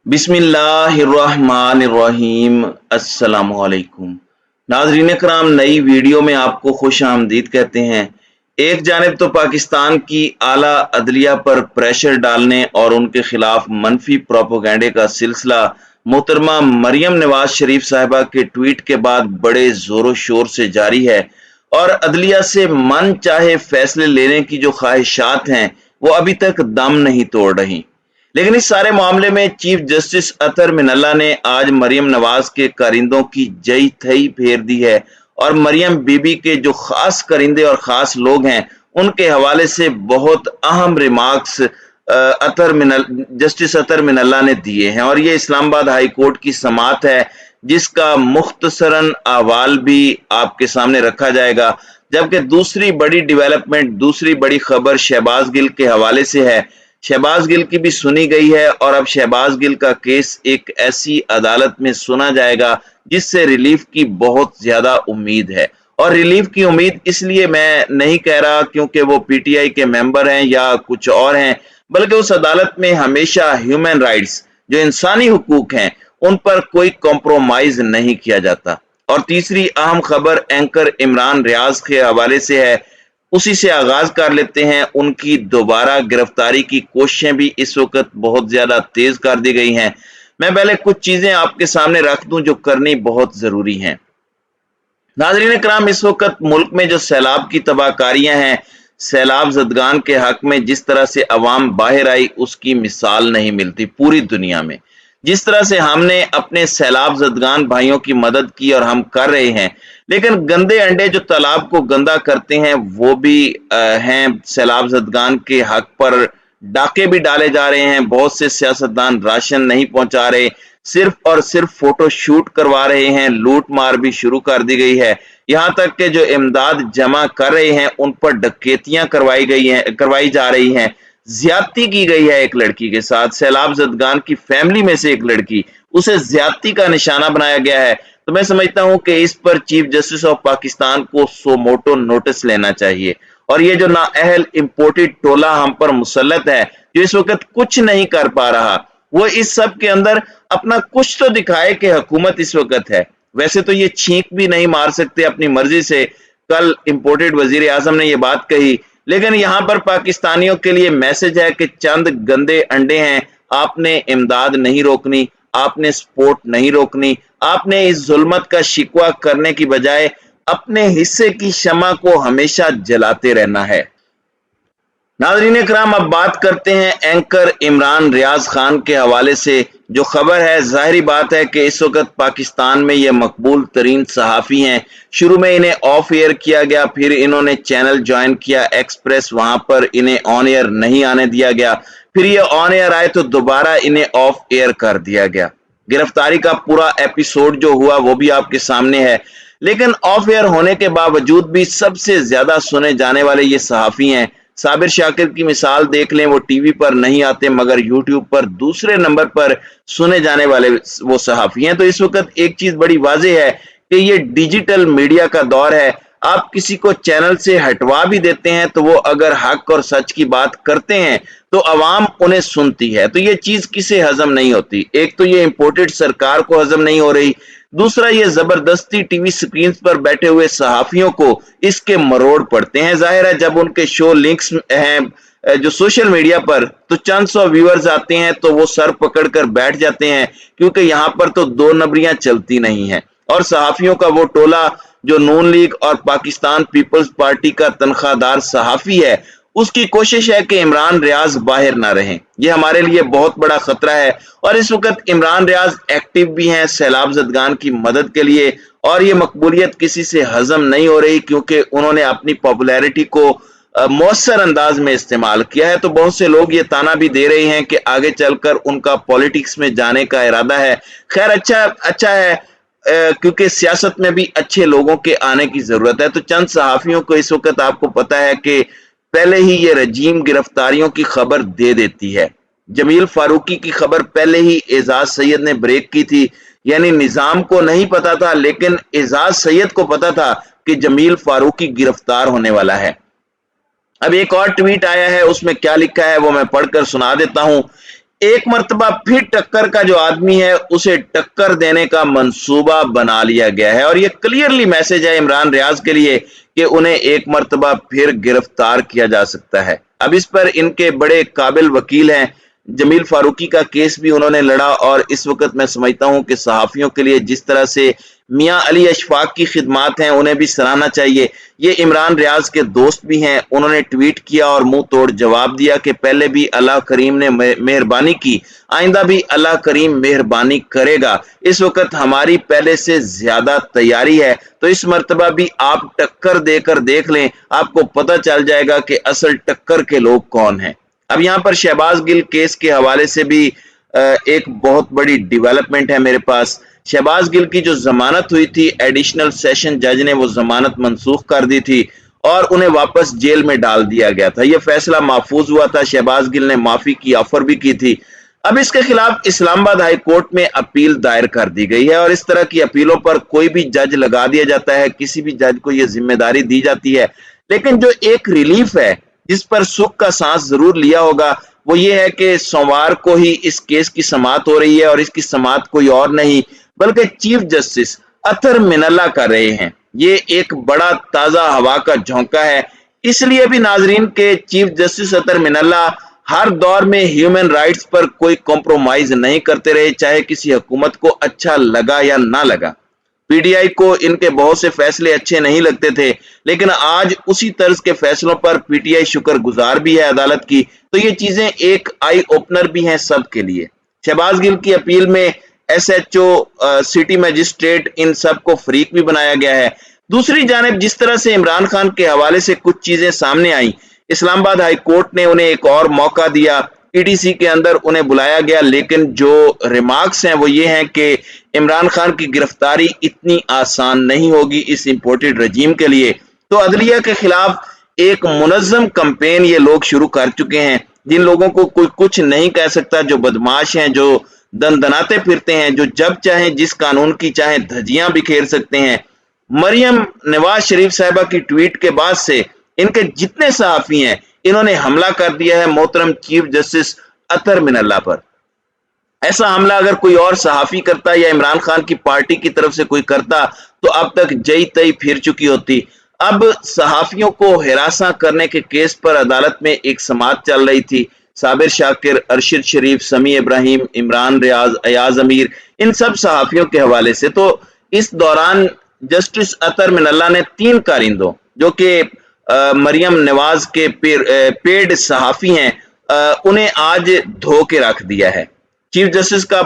बिस्मिल्लाहिर्रहमानिर्रहीम। अस्सलामुअलैकुम नाज़रीन कराम, नई वीडियो में आपको खुश आमदीद कहते हैं। एक जानिब तो पाकिस्तान की आला अदलिया पर प्रेशर डालने और उनके खिलाफ मनफी प्रोपोगंडे का सिलसिला मोहतरमा मरियम नवाज शरीफ साहिबा के ट्वीट के बाद बड़े जोरों शोर से जारी है और अदलिया से मन चाहे फैसले लेने की जो ख्वाहिशात हैं वो अभी तक दम नहीं तोड़ रही। लेकिन इस सारे मामले में चीफ जस्टिस अतर मिनल्ला ने आज मरियम नवाज के कारिंदों की जई थई फेर दी है और मरियम बीबी के जो खास करिंदे और खास लोग हैं उनके हवाले से बहुत अहम रिमार्क्स जस्टिस अतर मिनल्ला ने दिए हैं और ये इस्लामाबाद हाई कोर्ट की समाअत है जिसका मुख्तसरन अहवाल भी आपके सामने रखा जाएगा। जबकि दूसरी बड़ी डेवलपमेंट, दूसरी बड़ी खबर शहबाज गिल के हवाले से है। शहबाज गिल की भी सुनी गई है और अब शहबाज गिल का केस एक ऐसी अदालत में सुना जाएगा जिससे रिलीफ की बहुत ज्यादा उम्मीद है। और रिलीफ की उम्मीद इसलिए मैं नहीं कह रहा क्योंकि वो पीटीआई के मेंबर हैं या कुछ और हैं, बल्कि उस अदालत में हमेशा ह्यूमन राइट्स, जो इंसानी हुकूक हैं, उन पर कोई कॉम्प्रोमाइज नहीं किया जाता। और तीसरी अहम खबर एंकर इमरान रियाज के हवाले से है, उसी से आगाज कर लेते हैं। उनकी दोबारा गिरफ्तारी की कोशिशें भी इस वक्त बहुत ज्यादा तेज कर दी गई हैं। मैं पहले कुछ चीजें आपके सामने रख दूं जो करनी बहुत जरूरी हैं। नाज़रीन कराम, इस वक्त मुल्क में जो सैलाब की तबाहकारियां हैं, सैलाब ज़दगान के हक में जिस तरह से अवाम बाहर आई उसकी मिसाल नहीं मिलती पूरी दुनिया में। जिस तरह से हमने अपने सैलाब ज़दगान भाइयों की मदद की और हम कर रहे हैं, लेकिन गंदे अंडे जो तालाब को गंदा करते हैं वो भी हैं। सैलाब ज़दगान के हक पर डाके भी डाले जा रहे हैं। बहुत से सियासतदान राशन नहीं पहुंचा रहे, सिर्फ और सिर्फ फोटो शूट करवा रहे हैं। लूट मार भी शुरू कर दी गई है। यहाँ तक कि जो इमदाद जमा कर रहे हैं उन पर डकैतियां करवाई जा रही हैं। ज्यादती की गई है एक लड़की के साथ। सैलाब ज़दगान की फैमिली में से एक लड़की, उसे ज्यादती का निशाना बनाया गया है। तो मैं समझता हूं कि इस पर चीफ जस्टिस ऑफ पाकिस्तान को सो मोटो नोटिस लेना चाहिए। और ये जो नाअहल इंपोर्टेड टोला हम पर मुसल्लत है, जो इस वक्त कुछ नहीं कर पा रहा, वो इस सब के अंदर अपना कुछ तो दिखाए कि हुकूमत इस वक्त है। वैसे तो ये छींक भी नहीं मार सकते अपनी मर्जी से। कल इंपोर्टेड वजीर आजम ने ये बात कही, लेकिन यहां पर पाकिस्तानियों के लिए मैसेज है कि चंद गंदे अंडे हैं, आपने इमदाद नहीं रोकनी, आपने सपोर्ट नहीं रोकनी, आपने इस जुल्मत का शिकवा करने की बजाय अपने हिस्से की शमा को हमेशा जलाते रहना है। नाज़रीन कराम, अब बात करते हैं एंकर इमरान रियाज खान के हवाले से। जो खबर है, जाहिर बात है कि इस वक्त पाकिस्तान में ये मकबूल तरीन सहाफ़ी हैं। शुरू में इन्हें ऑफ एयर किया गया, फिर इन्होंने चैनल ज्वाइन किया एक्सप्रेस, वहां पर इन्हें ऑन एयर नहीं आने दिया गया। फिर ये ऑन एयर आए तो दोबारा इन्हें ऑफ एयर कर दिया गया। गिरफ्तारी का पूरा एपिसोड जो हुआ वो भी आपके सामने है। लेकिन ऑफ एयर होने के बावजूद भी सबसे ज्यादा सुने जाने वाले ये सहाफ़ी हैं। साबिर शाकिर की मिसाल देख लें, वो टीवी पर नहीं आते मगर यूट्यूब पर दूसरे नंबर पर सुने जाने वाले वो सहाफ़ी हैं। तो इस वक्त एक चीज बड़ी वाज़ेह है कि ये डिजिटल मीडिया का दौर है। आप किसी को चैनल से हटवा भी देते हैं तो वो अगर हक और सच की बात करते हैं तो अवाम उन्हें सुनती है। तो ये चीज किसे हजम नहीं होती? एक तो ये इंपोर्टेड सरकार को हजम नहीं हो रही, दूसरा ये जबरदस्ती टीवी स्क्रीन पर बैठे हुए सहाफियों को इसके मरोड़ पड़ते हैं। जाहिर है जब उनके शो लिंक्स हैं जो सोशल मीडिया पर, तो चंद सौ व्यूअर्स आते हैं तो वो सर पकड़कर बैठ जाते हैं, क्योंकि यहाँ पर तो दो नंबरियां चलती नहीं है। और सहाफियों का वो टोला जो नून लीग और पाकिस्तान पीपल्स पार्टी का तनख्वाहदार सहाफी है, उसकी कोशिश है कि इमरान रियाज बाहर ना रहें। यह हमारे लिए बहुत बड़ा खतरा है। और इस वक्त इमरान रियाज एक्टिव भी हैं सैलाब ज़दगान की मदद के लिए, और ये मकबूलियत किसी से हजम नहीं हो रही क्योंकि उन्होंने अपनी पॉपुलैरिटी को मौसर अंदाज में इस्तेमाल किया है। तो बहुत से लोग ये ताना भी दे रहे हैं कि आगे चलकर उनका पॉलिटिक्स में जाने का इरादा है। खैर, अच्छा है क्योंकि सियासत में भी अच्छे लोगों के आने की जरूरत है। तो चंद सहाफियों को इस वक्त आपको पता है कि पहले ही ये रजीम गिरफ्तारियों की खबर दे देती है। जमील फारूकी की खबर पहले ही एजाज सैयद ने ब्रेक की थी, यानी निजाम को नहीं पता था लेकिन एजाज सैयद को पता था कि जमील फारूकी गिरफ्तार होने वाला है। अब एक और ट्वीट आया है, उसमें क्या लिखा है वो मैं पढ़कर सुना देता हूं। एक मर्तबा फिर टक्कर का जो आदमी है उसे टक्कर देने का मंसूबा बना लिया गया है, और ये क्लियरली मैसेज है इमरान रियाज के लिए कि उन्हें एक मर्तबा फिर गिरफ्तार किया जा सकता है। अब इस पर इनके बड़े काबिल वकील हैं, जमील फारूकी का केस भी उन्होंने लड़ा, और इस वक्त मैं समझता हूं कि सहाफ़ियों के लिए जिस तरह से मियां अली अशफाक की खिदमात हैं उन्हें भी सराहना चाहिए। ये इमरान रियाज के दोस्त भी हैं, उन्होंने ट्वीट किया और मुंह तोड़ जवाब दिया कि पहले भी अल्लाह करीम ने मेहरबानी की, आइंदा भी अल्लाह करीम मेहरबानी करेगा। इस वक्त हमारी पहले से ज्यादा तैयारी है, तो इस मर्तबा भी आप टक्कर देकर देख लें, आपको पता चल जाएगा कि असल टक्कर के लोग कौन हैं। अब यहाँ पर शहबाज गिल केस के हवाले से भी एक बहुत बड़ी डेवलपमेंट है मेरे पास। शहबाज गिल की जो जमानत हुई थी, एडिशनल सेशन जज ने वो जमानत मनसूख कर दी थी और उन्हें वापस जेल में डाल दिया गया था। यह फैसला महफूज हुआ था, शहबाज गिल ने माफी की ऑफर भी की थी। अब इसके खिलाफ इस्लामाबाद हाई कोर्ट में अपील दायर कर दी गई है, और इस तरह की अपीलों पर कोई भी जज लगा दिया जाता है, किसी भी जज को यह जिम्मेदारी दी जाती है। लेकिन जो एक रिलीफ है जिस पर सुख का सांस जरूर लिया होगा, वो ये है कि सोमवार को ही इस केस की समाअत हो रही है, और इसकी समाअत कोई और नहीं बल्कि चीफ जस्टिस अतर मिनल्ला कर रहे हैं। ये एक बड़ा ताजा हवा का झोंका है, इसलिए भी नाजरीन के चीफ जस्टिस अतर मिनल्ला हर दौर में ह्यूमन राइट्स पर कोई कॉम्प्रोमाइज नहीं करते रहे, चाहे किसी हुकूमत को अच्छा लगा या ना लगा। पीटीआई को इनके बहुत से फैसले अच्छे नहीं लगते थे, लेकिन आज उसी तर्ज के फैसलों पर पीटीआई शुक्रगुजार भी है अदालत की। तो ये चीजें एक आई ओपनर भी हैं सबके लिए। शहबाज गिल की अपील में एसएचओ, सिटी मजिस्ट्रेट, इन सब को फरीक भी बनाया गया है। दूसरी जानिब जिस तरह से इमरान खान के हवाले से कुछ चीजें सामने आई, इस्लामाबाद हाई कोर्ट ने उन्हें एक और मौका दिया, ईडीसी के अंदर उन्हें बुलाया गया, लेकिन जो रिमार्क्स हैं वो ये हैं कि इमरान खान की गिरफ्तारी इतनी आसान नहीं होगी इस इंपोर्टेड रजीम के लिए। तो अदलिया के खिलाफ एक मुनज़्ज़म कैंपेन ये लोग शुरू कर चुके हैं, जिन लोगों को कोई कुछ नहीं कह सकता, जो बदमाश हैं, जो दंदनाते फिरते हैं, जो जब चाहें जिस कानून की चाहें धज्जियां बिखेर सकते हैं। मरियम नवाज शरीफ साहिबा की ट्वीट के बाद से इनके जितने सहाफी हैं, इन्होंने हमला कर दिया है मोहतरम चीफ जस्टिस अतर मिनल्ला पर। ऐसा हमला अगर कोई और सहाफी करता या इमरान खान की पार्टी की तरफ से कोई करता तो अब तक जई तई फिर चुकी होती। अब सहाफियों को हिरासा करने के केस पर अदालत में एक समाअत चल रही थी। साबिर शाकिर, अरशद शरीफ, समी इब्राहिम, इमरान रियाज, अयाज अमीर, इन सब सहाफियों के हवाले से। तो इस दौरान जस्टिस अतर मिनल्ला ने 3 कारिंदों जो कि मरियम नवाज के पेड सहाफी हैं, उन्हें आज धो के रख दिया है। चीफ जस्टिस का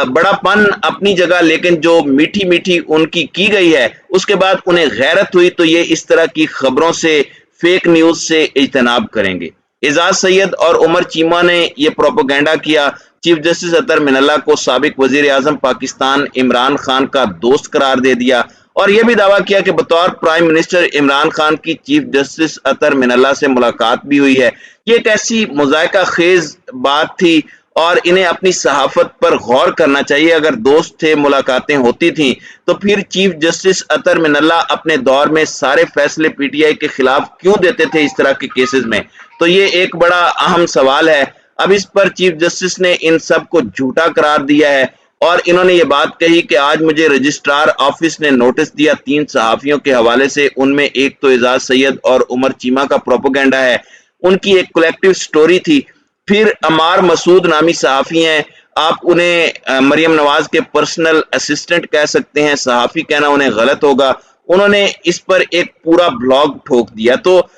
बड़ापन अपनी जगह, लेकिन जो मीठी मीठी उनकी की गई है उसके बाद उन्हें गैरत हुई तो ये इस तरह की खबरों से, फेक न्यूज से इज्तनाब करेंगे। एजाज सैयद और उमर चीमा ने यह प्रोपोगेंडा किया, चीफ जस्टिस अतर मिनल्ला को साबिक वजीर आजम पाकिस्तान इमरान खान का दोस्त करार दे दिया, और यह भी दावा किया कि बतौर प्राइम मिनिस्टर इमरान खान की चीफ जस्टिस अतर मिनल्ला से मुलाकात भी हुई है। ये एक ऐसी मुज़ायका खेज बात थी और इन्हें अपनी सहाफत पर गौर करना चाहिए। अगर दोस्त थे, मुलाकातें होती थी, तो फिर चीफ जस्टिस अतर मिनल्ला अपने दौर में सारे फैसले पीटीआई के खिलाफ क्यों देते थे इस तरह के केसेस में? तो ये एक बड़ा अहम सवाल है। अब इस पर चीफ जस्टिस ने इन सब को झूठा करार दिया है, और इन्होंने ये बात कही कि आज मुझे रजिस्ट्रार ऑफिस ने नोटिस दिया 3 सहाफियों के हवाले से, उनमें एक तो एजाज सैयद और उमर चीमा का प्रोपोगेंडा है, उनकी एक कलेक्टिव स्टोरी थी। फिर अमार मसूद नामी सहाफी हैं, आप उन्हें मरियम नवाज के पर्सनल असिस्टेंट कह सकते हैं, सहाफी कहना उन्हें गलत होगा। उन्होंने इस पर एक पूरा ब्लॉग ठोक दिया। तो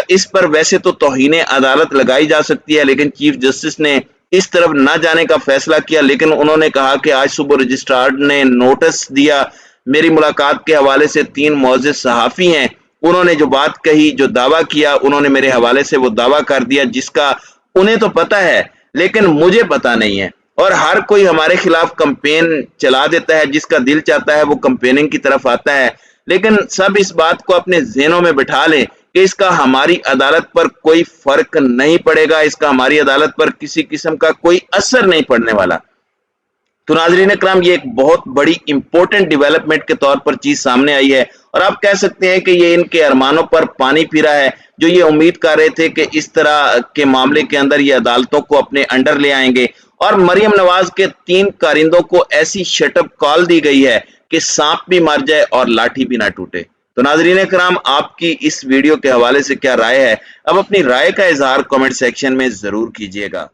इस पर वैसे तो तौहीने अदालत लगाई जा सकती है, लेकिन चीफ जस्टिस ने इस तरफ ना जाने का फैसला किया। लेकिन उन्होंने कहा कि आज सुबह रजिस्ट्रार ने नोटिस दिया, मेरी मुलाकात के हवाले से 3 मुअज़्ज़िज़ सहाफी हैं, उन्होंने जो बात कही, जो दावा किया, उन्होंने मेरे हवाले से वो दावा कर दिया जिसका उन्हें तो पता है लेकिन मुझे पता नहीं है। और हर कोई हमारे खिलाफ कैंपेन चला देता है, जिसका दिल चाहता है वो कैंपेनिंग की तरफ आता है। लेकिन सब इस बात को अपने ज़हनों में बिठा लें कि इसका हमारी अदालत पर कोई फर्क नहीं पड़ेगा, इसका हमारी अदालत पर किसी किस्म का कोई असर नहीं पड़ने वाला। तो नाज़रीन इकराम, ये एक बहुत बड़ी इंपॉर्टेंट डेवलपमेंट के तौर पर चीज सामने आई है और आप कह सकते हैं कि ये इनके अरमानों पर पानी फिरा है, जो ये उम्मीद कर रहे थे कि इस तरह के मामले के अंदर ये अदालतों को अपने अंडर ले आएंगे। और मरियम नवाज के 3 कारिंदों को ऐसी शटअप कॉल दी गई है कि सांप भी मर जाए और लाठी भी ना टूटे। तो नाज़रीन इकराम, आपकी इस वीडियो के हवाले से क्या राय है? अब अपनी राय का इजहार कमेंट सेक्शन में जरूर कीजिएगा।